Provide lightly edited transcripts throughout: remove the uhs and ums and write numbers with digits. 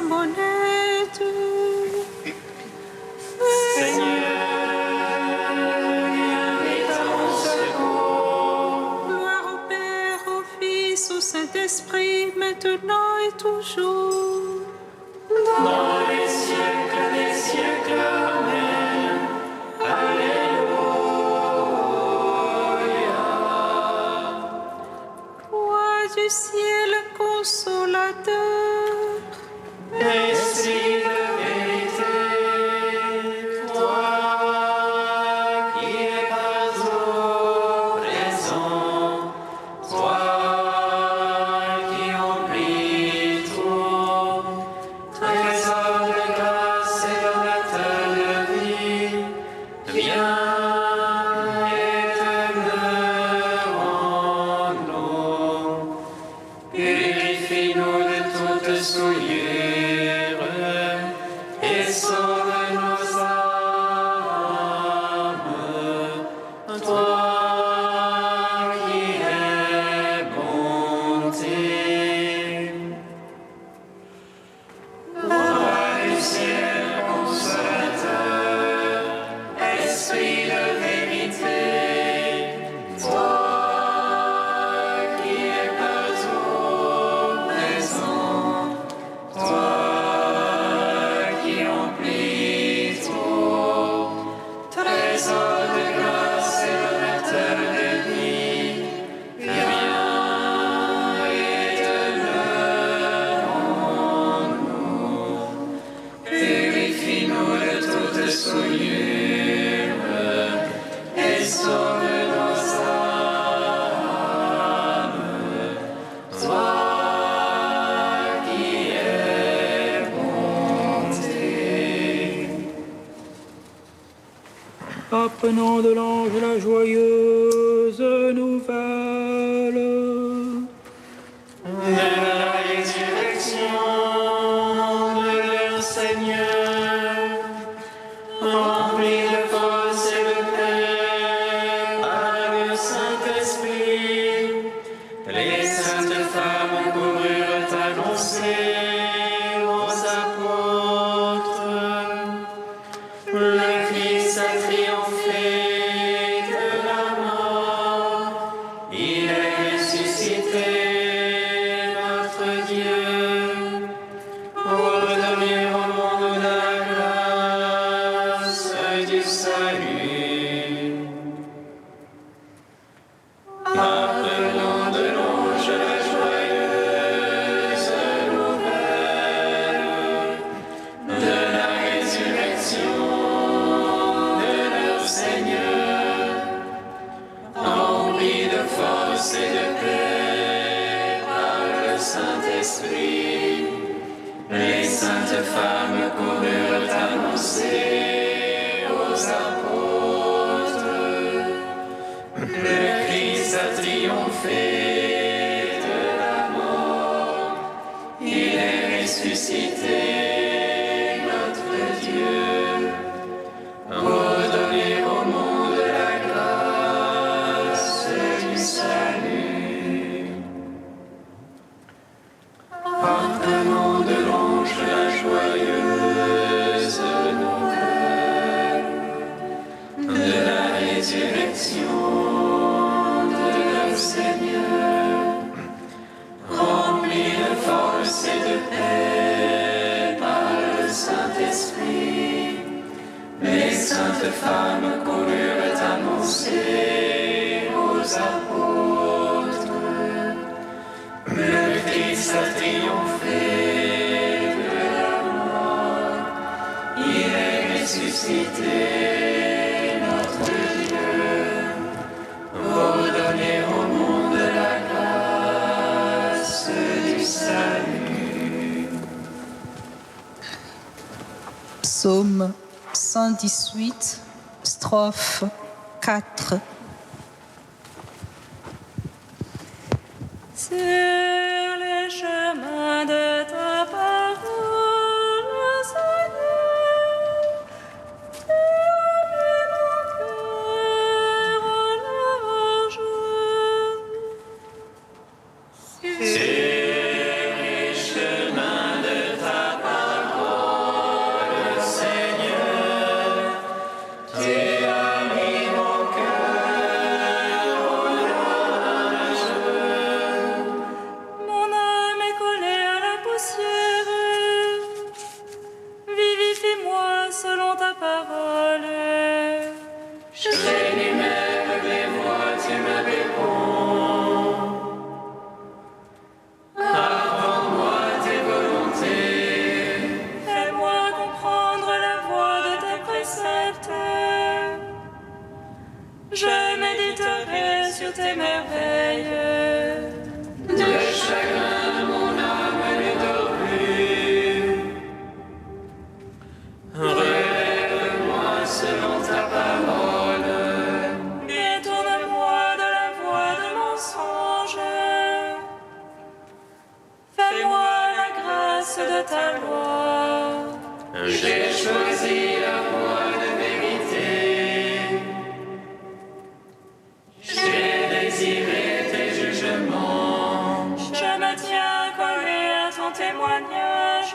monnaie. Seigneur, viens vite à mon secours. Gloire au Père, au Fils, au Saint-Esprit, maintenant et toujours. Dans les siècles des siècles, Amen. Alléluia. Roi du ciel consolateur, Esprit de vérité, toi qui es partout présent, toi qui emplis tout, trésor de grâce et donateur de vie, viens et demeure en nous. Purifie-nous de toute souillure et sauve nos âmes. Toi qui es bonté. Roi du ciel consolateur, Esprit de vérité, toi qui es partout présent, toi qui emplis tout, trésor de grâce et donateur de vie, viens et demeure en nous. Purifie-nous de toute souillure et sauve nos âmes. Toi qui es bonté. Apprenant de l'ange la joyeuse nouvelle. De la résurrection de leur Seigneur, remplis de force et de paix par le Saint-Esprit, les saintes femmes coururent annoncer aux apôtres. Le Christ a triomphé de la mort, il est ressuscité, notre Dieu, pour donner au monde la grâce du salut. Apprenons de l'ange la joyeuse nouvelle de la résurrection de leur Seigneur, remplis de force et de paix par le Saint-Esprit. Les saintes femmes coururent annoncer aux apôtres. Le Christ a triomphé de la mort, il est ressuscité, notre Dieu, pour donner au monde la grâce du salut. Apprenons de l'ange la joyeuse nouvelle de la résurrection de leur Seigneur, remplis de force et de paix par le Saint-Esprit. Les saintes femmes coururent annoncer aux apôtres. Le Christ a triomphé de la mort, il est ressuscité, notre Dieu, pour donner au monde la grâce du salut. Psaume 118, strophe 4. sur les chemins de ta parole, Seigneur, tu remplis mon cœur en louange. Sur les chemins de ta parole, tes merveilles. De chagrin, mon âme ne dort plus. Relève-moi selon ta parole. Détourne-moi de la voie de mensonge. Fais-moi la grâce de ta loi. J'ai choisi la voie de vérité. J'ai désiré tes jugements. Je me tiens collé à ton témoignage.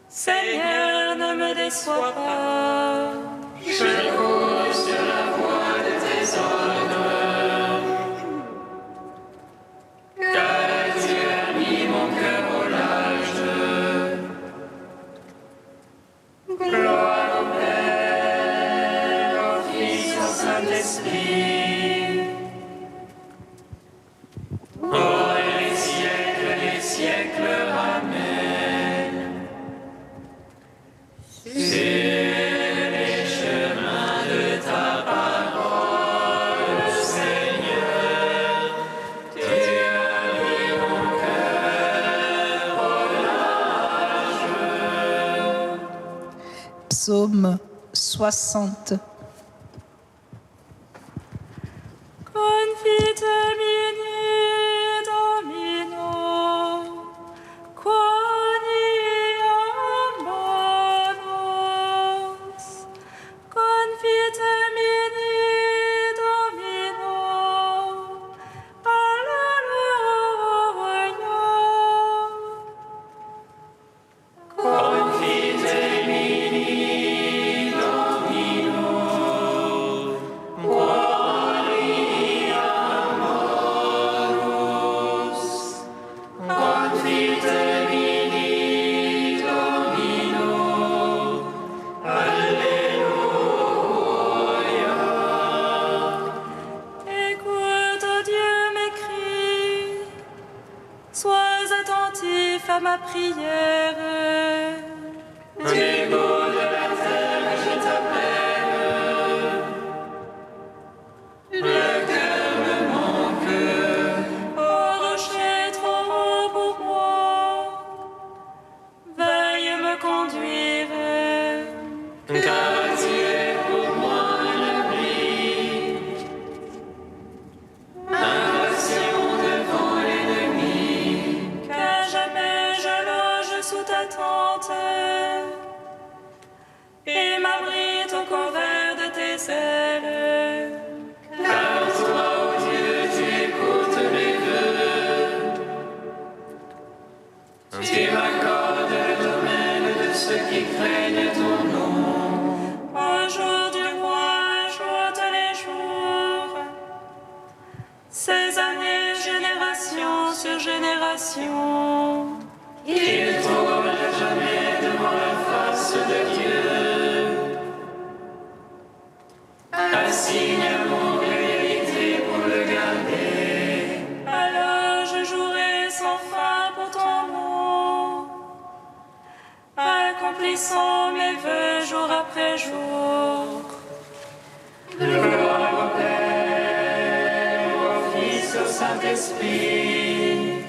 Seigneur, ne me déçois pas. Je cours sur la voie de tes ordres. Car tu as mis mon cœur au large. Gloire au Père, au Fils, au Saint-Esprit. Pour les siècles, Amen. Sur les chemins de ta parole, Seigneur, tu as mis mon cœur au large. Psaume 60. Confite mini Domino, quoniam bonus. Confite mini Domino, alleluia. Confite mini Domino, quoniam bonus. Confite mini Domino, alleluia. Écoute, oh Dieu, mes cris, sois attentif à ma prière. Du bout de la terre, je t'appelle. Le cœur me manque. Ô rocher trop haut pour moi, veuille me conduire. Car tu es pour moi un abri, un bastion devant l'ennemi. Qu'à jamais je loge sous ta tente et m'abrite au couvert de tes ailes. Car toi, ô Dieu, tu écoutes mes vœux. Tu m'accordes le domaine de ceux qui craignent ton nom. Au jour du roi, ajoute les jours, ces années, génération sur génération. Il ne tourne jamais devant la face de Dieu. Assigne à mon vérité pour le garder. Alors je jouerai sans fin pour ton nom, accomplissant mes vœux jour après jour. Gloire au Père, au Fils, au Saint-Esprit.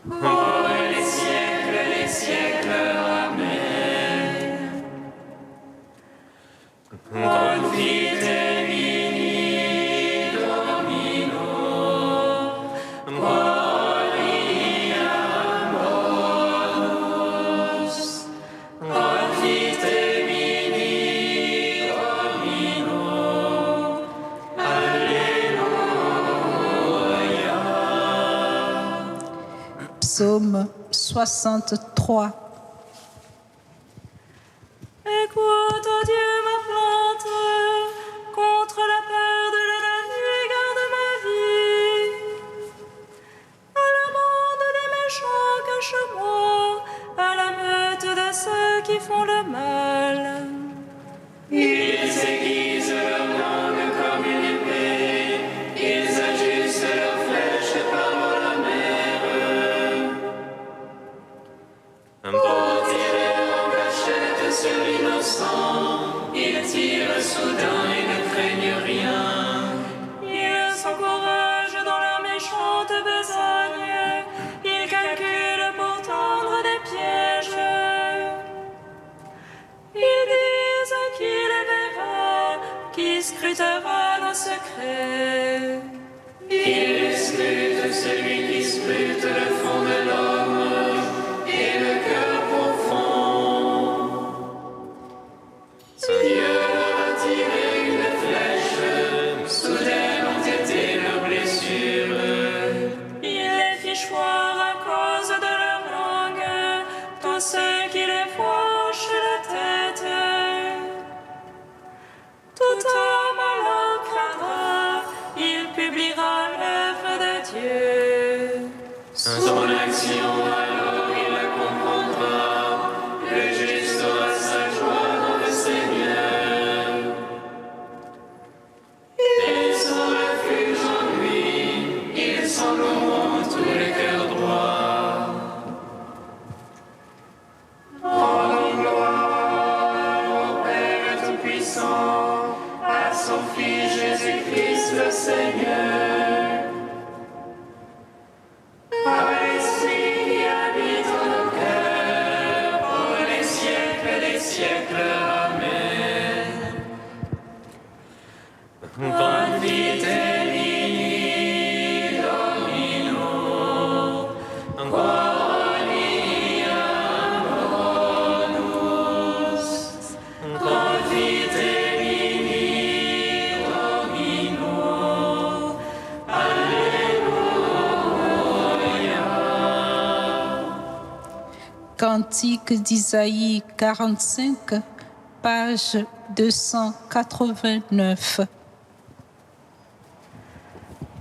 Pour les siècles, Amen. Confite mini Domino, quoniam bonus. Confite mini Domino, alleluia. Psaume 63. Écoute, oh Dieu, ma plainte, contre la peur de l'ennemi, garde ma vie. À la bande des méchants, cache-moi, à la meute de ceux qui font le mal. Ils aiguisent leur langue comme une épée, ils ajustent leurs flèches par la mer. scrutera nos secrets. Il scrute celui qui scrute le fond de l'homme et le cœur profond. Dieu leur a tiré une flèche, soudaines ont été leurs blessures. Il les fit choir à cause de leur langue, tous ceux qui les voient hochent la tête. Tout homme alors craindra, il publiera l'œuvre de Dieu. Son action alors il la comprendra, le juste aura sa joie dans le Seigneur. Et son refuge en lui, ils s'en loueront tous les cœurs droits. Rendons gloire au Père Tout-Puissant, à son Fils Jésus-Christ le Seigneur. À l'Esprit qui habite en nos cœurs, pour les siècles des siècles. Amen. Confite Domino, Gloria bonus. Confite Domino, Cantique d'Isaïe 45, page 289.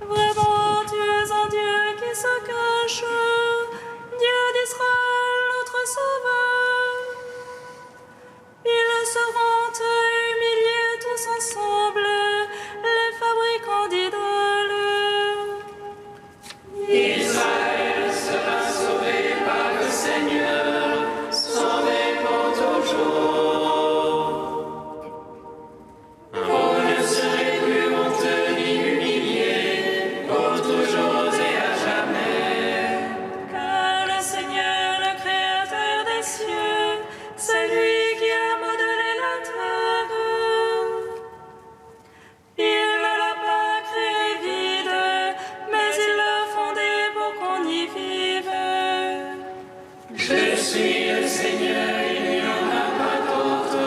Vraiment, tu es un Dieu qui se cache, Dieu d'Israël, notre Sauveur. Ils seront humiliés tous ensemble, les fabricants d'idoles. Israël sera sauvé par le Seigneur, sauvé pour toujours. Vous ne serez plus honteux ni humiliés, pour toujours et à jamais. Car le Seigneur, le Créateur des cieux, c'est lui qui a modelé la terre. Il ne l'a pas créée vide, mais il l'a fondée pour qu'on y vive. Je suis le Seigneur, il n'y en a pas d'autre.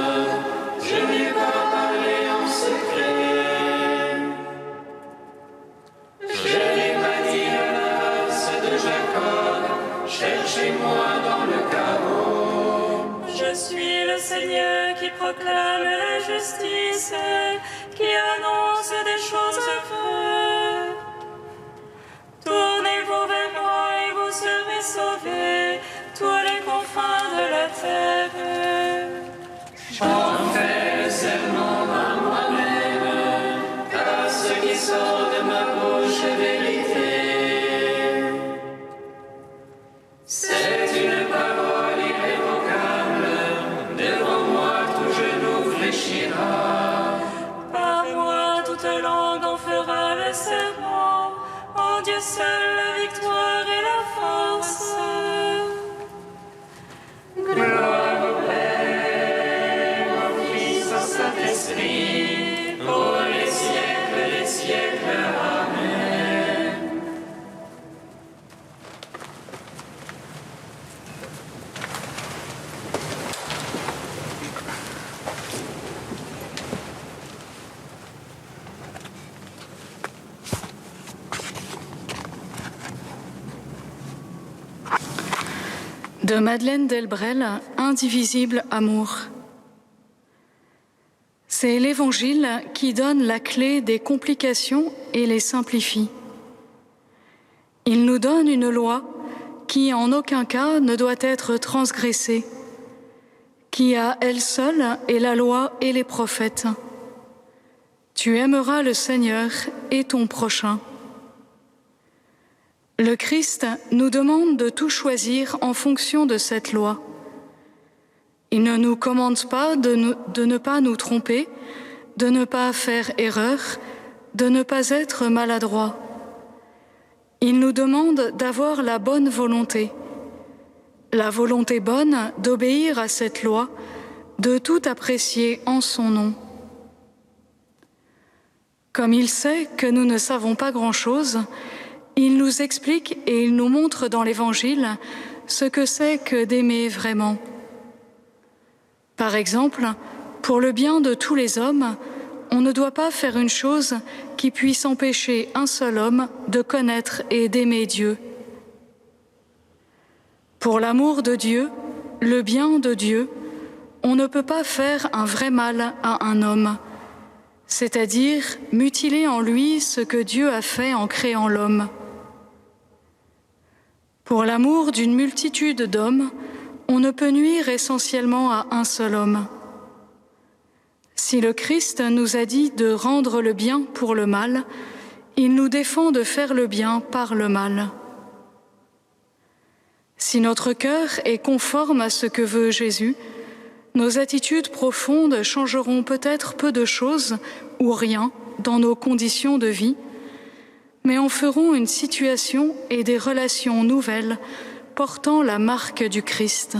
Je n'ai pas parlé en secret. Je n'ai pas dit à la race de Jacob, cherchez-moi dans le chaos. Je suis le Seigneur qui proclame la justice, qui annonce des choses vraies. Tournez-vous vers moi et vous serez sauvés, tous les confins de la terre. J'en fais le serment à moi-même, car ce qui sort de ma bouche est vérité. C'est une parole irrévocable, devant moi tout genou fléchira. Par moi, toute langue en fera le serment. En Dieu seul, la victoire et la force. Gloire au Père, au Fils, au Saint-Esprit, pour les siècles des siècles. Amen. De Madeleine Delbrel, Indivisible amour. C'est l'Évangile qui donne la clé des complications et les simplifie. Il nous donne une loi qui en aucun cas ne doit être transgressée, qui à elle seule est la loi et les prophètes. Tu aimeras le Seigneur et ton prochain. Le Christ nous demande de tout choisir en fonction de cette loi. Il ne nous commande pas de ne pas nous tromper, de ne pas faire erreur, de ne pas être maladroit. Il nous demande d'avoir la bonne volonté, la volonté bonne d'obéir à cette loi, de tout apprécier en son nom. Comme il sait que nous ne savons pas grand-chose, il nous explique et il nous montre dans l'Évangile ce que c'est que d'aimer vraiment. Par exemple, pour le bien de tous les hommes, on ne doit pas faire une chose qui puisse empêcher un seul homme de connaître et d'aimer Dieu. Pour l'amour de Dieu, le bien de Dieu, on ne peut pas faire un vrai mal à un homme, c'est-à-dire mutiler en lui ce que Dieu a fait en créant l'homme. Pour l'amour d'une multitude d'hommes, on ne peut nuire essentiellement à un seul homme. Si le Christ nous a dit de rendre le bien pour le mal, il nous défend de faire le bien par le mal. Si notre cœur est conforme à ce que veut Jésus, nos attitudes profondes changeront peut-être peu de choses ou rien dans nos conditions de vie, mais en feront une situation et des relations nouvelles portant la marque du Christ.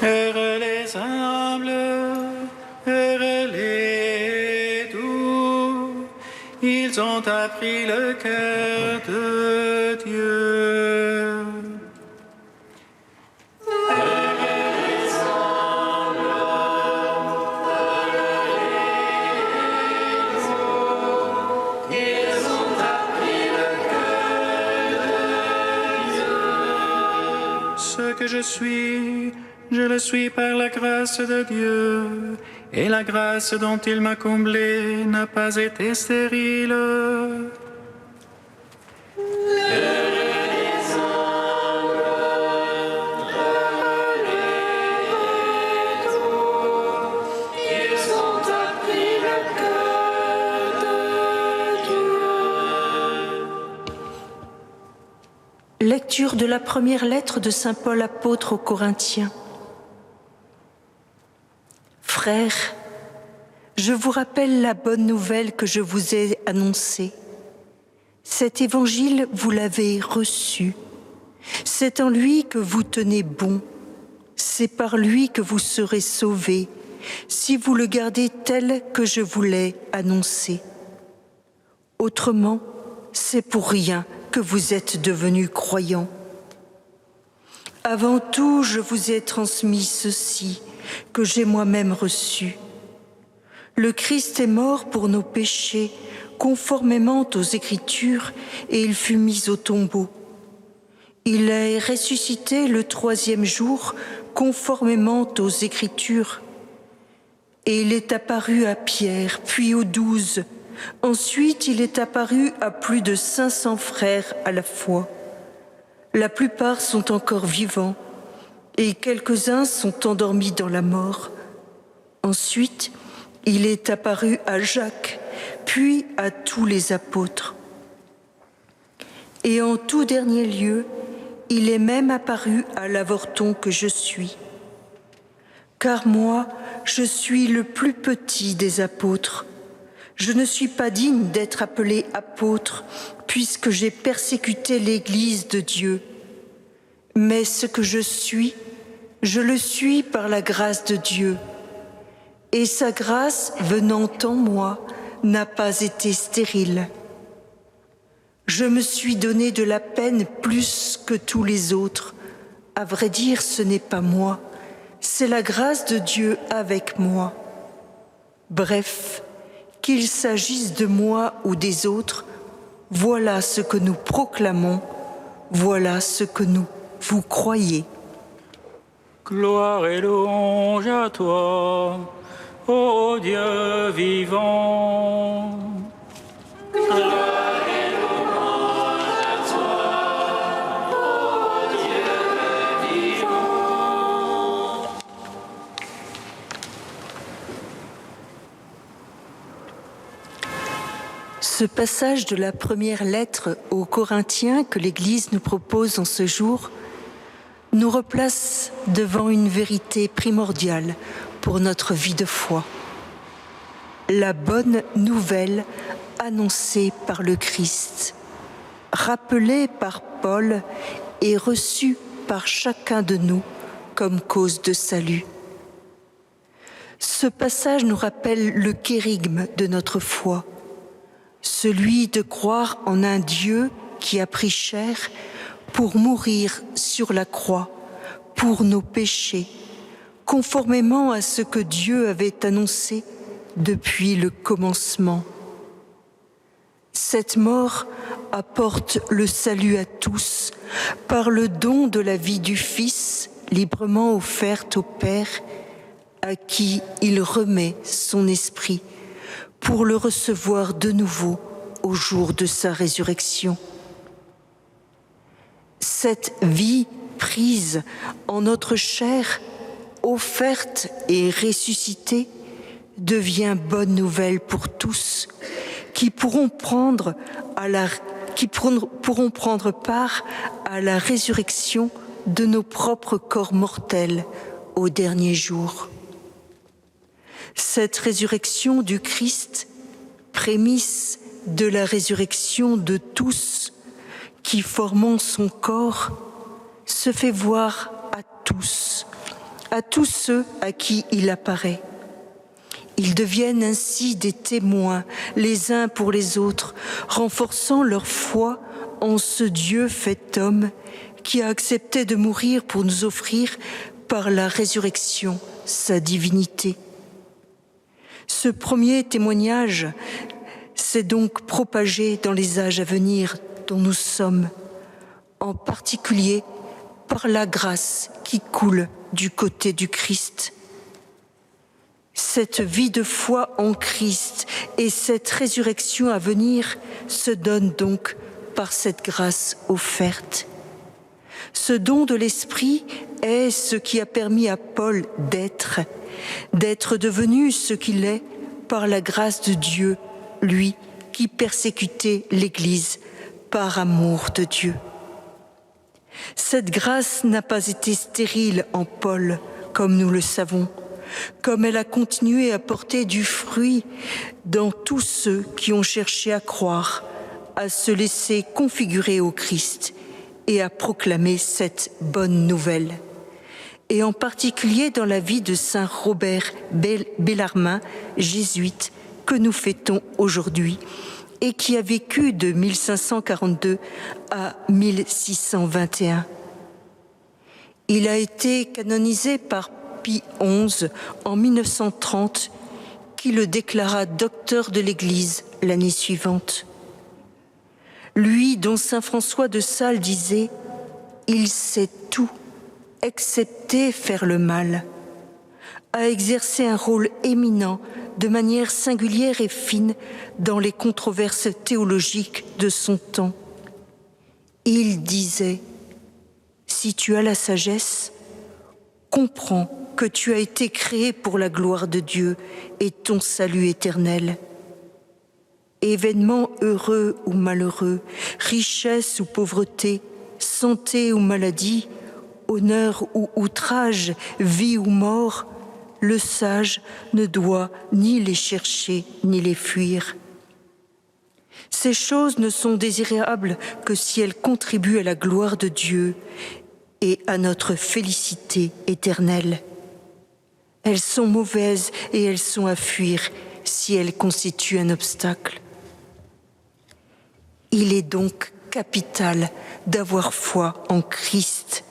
Heureux les humbles, heureux les doux, ils ont appris le cœur de Dieu. Ce que je suis, je le suis par la grâce de Dieu, et la grâce dont il m'a comblé n'a pas été stérile. Lecture de la première lettre de saint Paul apôtre aux Corinthiens. Frères, je vous rappelle la bonne nouvelle que je vous ai annoncée. Cet évangile, vous l'avez reçu. C'est en lui que vous tenez bon. C'est par lui que vous serez sauvés, si vous le gardez tel que je vous l'ai annoncé. Autrement, c'est pour rien que vous êtes devenus croyants. Avant tout, je vous ai transmis ceci, que j'ai moi-même reçu. Le Christ est mort pour nos péchés, conformément aux Écritures, et il fut mis au tombeau. Il est ressuscité le 3e jour, conformément aux Écritures, et il est apparu à Pierre, puis aux 12. Ensuite, il est apparu à plus de 500 frères à la fois. La plupart sont encore vivants et quelques-uns sont endormis dans la mort. Ensuite, il est apparu à Jacques, puis à tous les apôtres. Et en tout dernier lieu, il est même apparu à l'avorton que je suis. Car moi, je suis le plus petit des apôtres. Je ne suis pas digne d'être appelé apôtre, puisque j'ai persécuté l'Église de Dieu. Mais ce que je suis, je le suis par la grâce de Dieu. Et sa grâce, venant en moi, n'a pas été stérile. Je me suis donné de la peine plus que tous les autres. À vrai dire, ce n'est pas moi, c'est la grâce de Dieu avec moi. Bref, qu'il s'agisse de moi ou des autres, voilà ce que nous proclamons, voilà ce que vous croyez. Gloire et louange à toi, ô Dieu vivant. Gloire et louange à toi, ô Dieu vivant. Ce passage de la première lettre aux Corinthiens que l'Église nous propose en ce jour nous replace devant une vérité primordiale pour notre vie de foi. La bonne nouvelle annoncée par le Christ, rappelée par Paul et reçue par chacun de nous comme cause de salut. Ce passage nous rappelle le kérygme de notre foi, celui de croire en un Dieu qui a pris chair pour mourir sur la croix, pour nos péchés, conformément à ce que Dieu avait annoncé depuis le commencement. Cette mort apporte le salut à tous par le don de la vie du Fils librement offerte au Père, à qui il remet son esprit pour le recevoir de nouveau au jour de sa résurrection. Cette vie prise en notre chair, offerte et ressuscitée, devient bonne nouvelle pour tous qui pourront prendre part à la résurrection de nos propres corps mortels au dernier jour. Cette résurrection du Christ, prémisse de la résurrection de tous qui formant son corps, se fait voir à tous ceux à qui il apparaît. Ils deviennent ainsi des témoins les uns pour les autres, renforçant leur foi en ce Dieu fait homme qui a accepté de mourir pour nous offrir par la résurrection sa divinité. Ce premier témoignage s'est donc propagé dans les âges à venir dont nous sommes, en particulier par la grâce qui coule du côté du Christ. Cette vie de foi en Christ et cette résurrection à venir se donnent donc par cette grâce offerte. Ce don de l'Esprit est ce qui a permis à Paul d'être devenu ce qu'il est par la grâce de Dieu, lui qui persécutait l'Église par amour de Dieu. Cette grâce n'a pas été stérile en Paul, comme nous le savons, comme elle a continué à porter du fruit dans tous ceux qui ont cherché à croire, à se laisser configurer au Christ et à proclamer cette bonne nouvelle. Et en particulier dans la vie de Saint Robert Bellarmin, jésuite, que nous fêtons aujourd'hui, et qui a vécu de 1542 à 1621. Il a été canonisé par Pie XI en 1930, qui le déclara docteur de l'Église l'année suivante. Lui dont saint François de Sales disait « Il sait tout, excepté faire le mal », a exercé un rôle éminent de manière singulière et fine dans les controverses théologiques de son temps. Il disait « Si tu as la sagesse, comprends que tu as été créé pour la gloire de Dieu et ton salut éternel. Événements heureux ou malheureux, richesse ou pauvreté, santé ou maladie, honneur ou outrage, vie ou mort, le sage ne doit ni les chercher ni les fuir. Ces choses ne sont désirables que si elles contribuent à la gloire de Dieu et à notre félicité éternelle. Elles sont mauvaises et elles sont à fuir si elles constituent un obstacle. Il est donc capital d'avoir foi en Christ,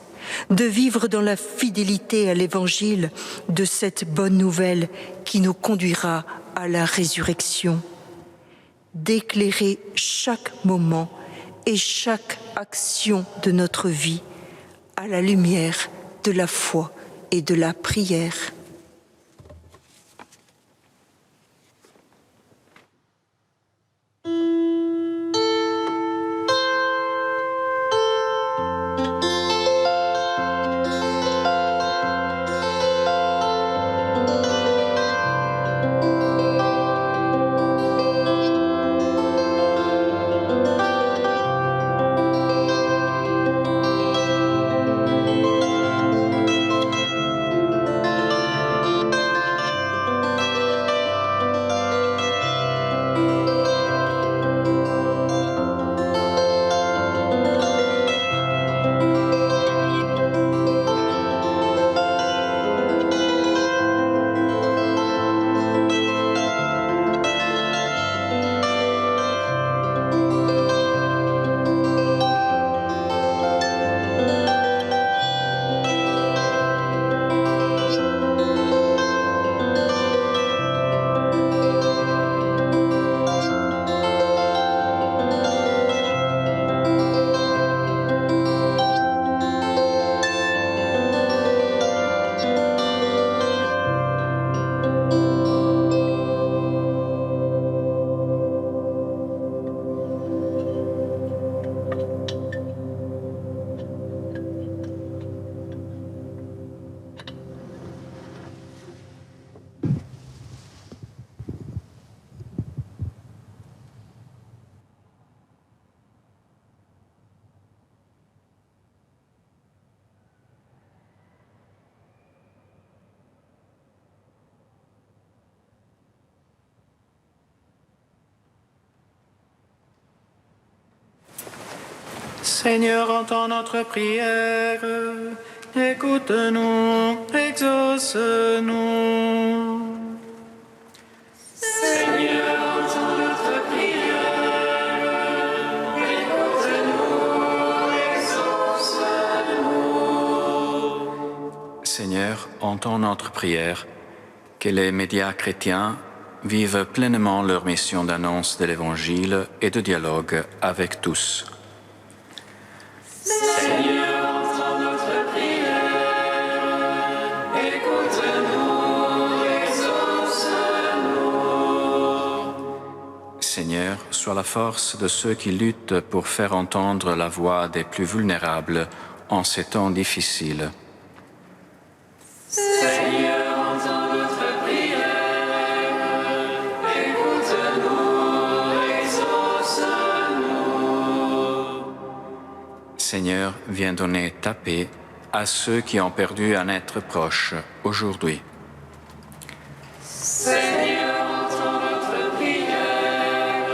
de vivre dans la fidélité à l'Évangile de cette bonne nouvelle qui nous conduira à la résurrection, d'éclairer chaque moment et chaque action de notre vie à la lumière de la foi et de la prière. Seigneur, entends notre prière, écoute-nous, exauce-nous. Seigneur, entends notre prière, écoute-nous, exauce-nous. Seigneur, entends notre prière, que les médias chrétiens vivent pleinement leur mission d'annonce de l'Évangile et de dialogue avec tous. Seigneur, entends notre prière, écoute-nous, exauce-nous. Seigneur, sois la force de ceux qui luttent pour faire entendre la voix des plus vulnérables en ces temps difficiles. Seigneur, entends notre prière, écoute-nous, exauce-nous. Seigneur, viens donner ta paix à ceux qui ont perdu un être proche aujourd'hui. Seigneur, entends notre prière,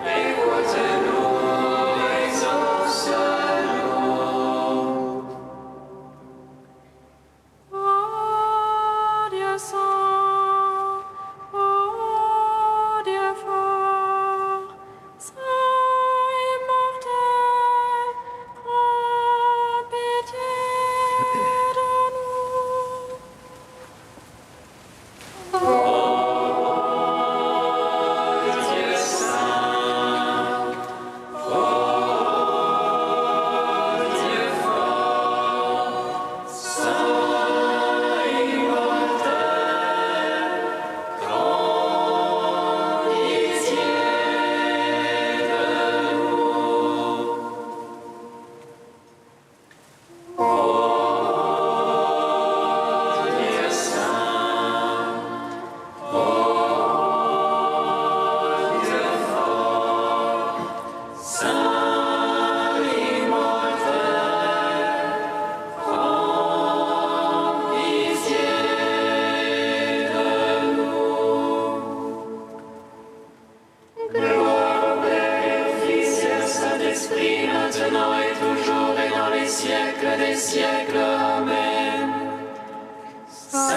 écoute-nous, exauce-nous. Ô Dieu saint, ô Dieu fort, saint immortel, prends pitié de nous. siècles des siècles. Amen. Saint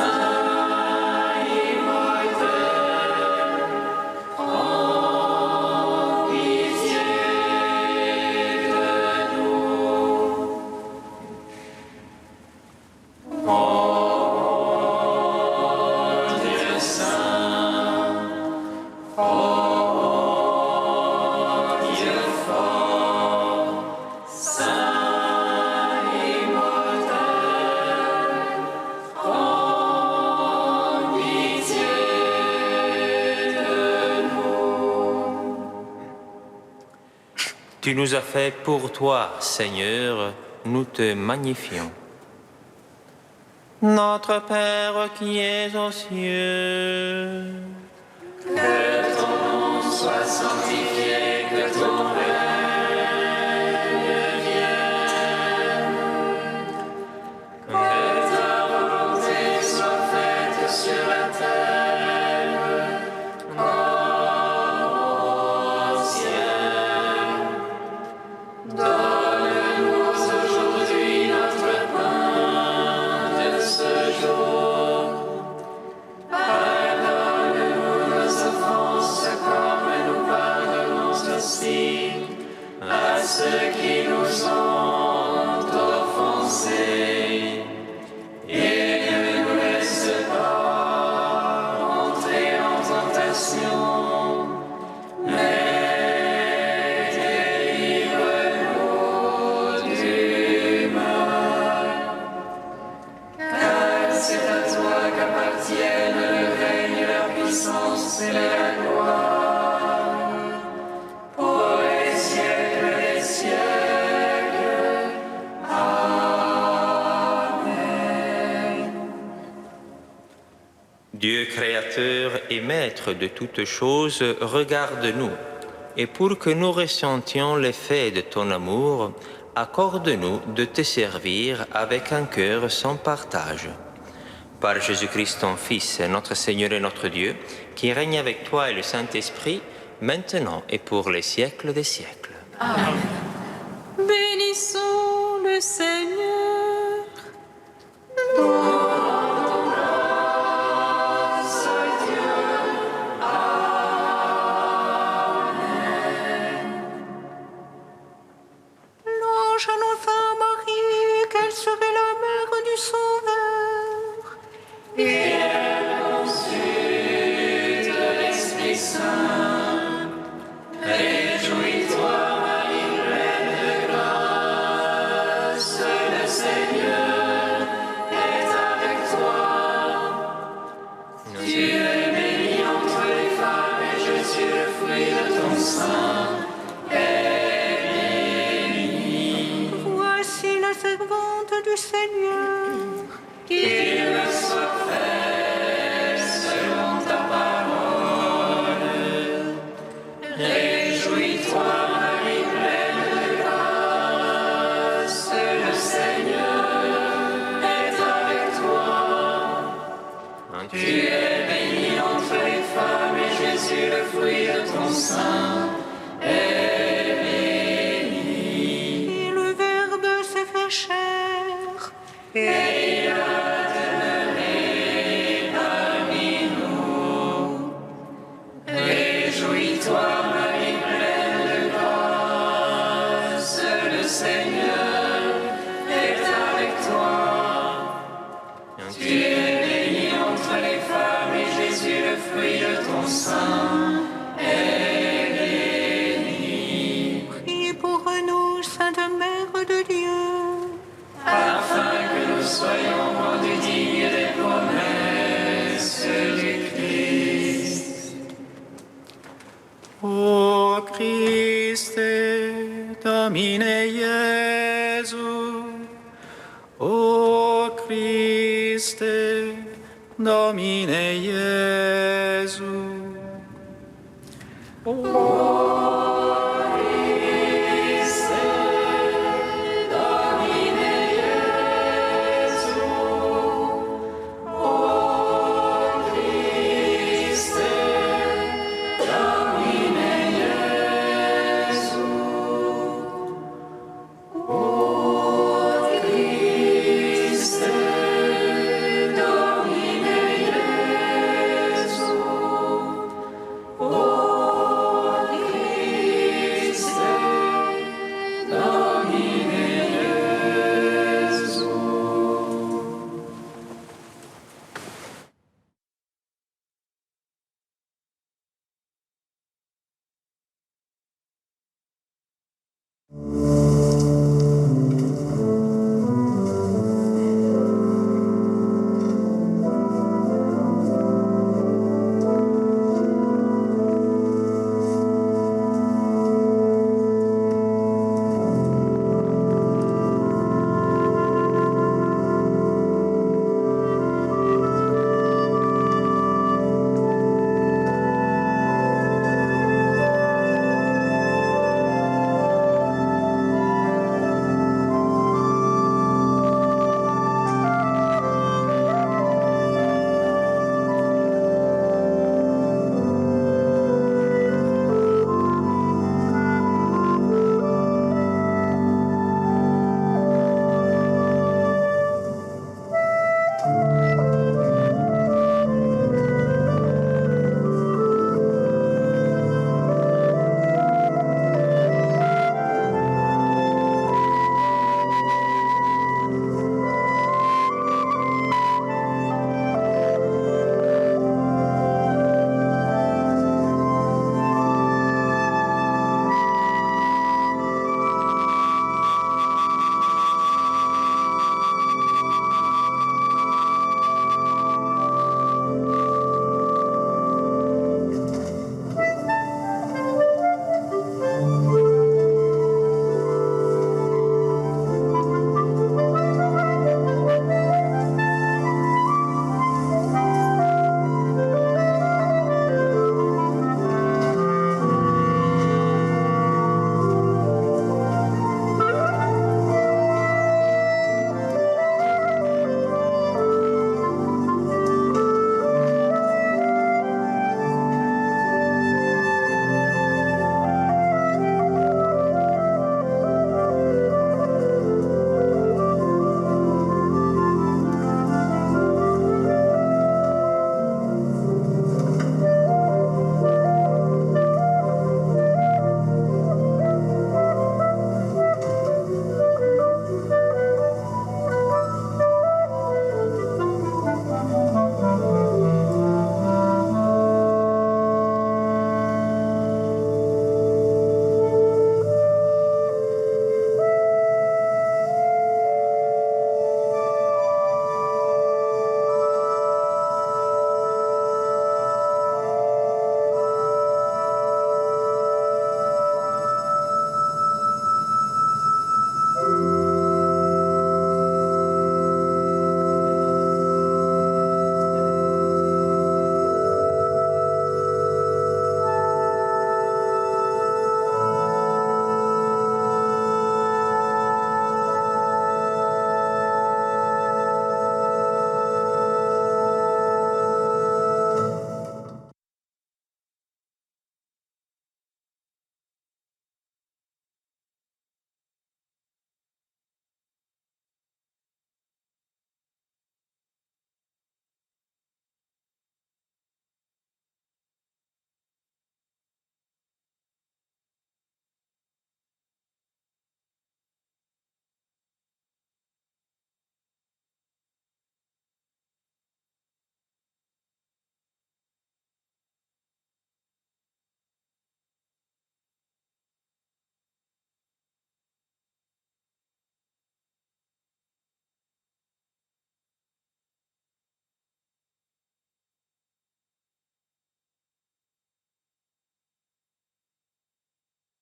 immortel, prends pitié de nous. Oh Dieu saint, oh Dieu fort, Saint immortel, prends pitié de nous. Tu nous as fait pour toi, Seigneur, nous te magnifions. Notre Père qui es aux cieux, Que ton nom soit sanctifié, que ton règne vienne, que ta volonté soit faite sur la terre comme au ciel. Donne-nous aujourd'hui notre pain de ce jour. Pardonne-nous nos offenses comme nous pardonnons aussi à ceux qui nous ont offensés. Et ne nous laisse pas entrer en tentation, mais délivre-nous du mal. Car c'est à toi qu'appartiennent le règne, la puissance et la gloire, pour les siècles des siècles. Amen. Dieu créateur et maître de toutes choses, regarde-nous, et pour que nous ressentions l'effet de ton amour, accorde-nous de te servir avec un cœur sans partage. Par Jésus-Christ, ton Fils, notre Seigneur et notre Dieu, qui règne avec toi et le Saint-Esprit, maintenant et pour les siècles des siècles. Bénissons le Seigneur. Louange à l'enfant Marie, qu'elle serait la mère du Sauveur. Et elle conçut de l'Esprit Saint. Réjouis-toi, Marie pleine de grâce, le Seigneur est avec toi. Tu es bénie entre les femmes et Jésus, le fruit de ton sein, est béni. Voici la servante du Seigneur. Qu'il me soit fait selon ta parole. Réjouis-toi, Marie pleine de grâce, le Seigneur est avec toi. Tu es bénie entre les femmes et Jésus, le fruit de ton sein, est béni. Et le Verbe s'est fait chair. Et il a demeuré parmi nous. Réjouis-toi, Marie pleine de grâce, le Seigneur est avec toi. Tu es bénie entre les femmes et Jésus, le fruit de ton sein, est béni. Priez pour nous, Sainte Mère de Dieu. Afin que nous soyons rendus dignes des promesses du Christ. O Christe, Domine Iesu, O Christe, Domine Iesu. O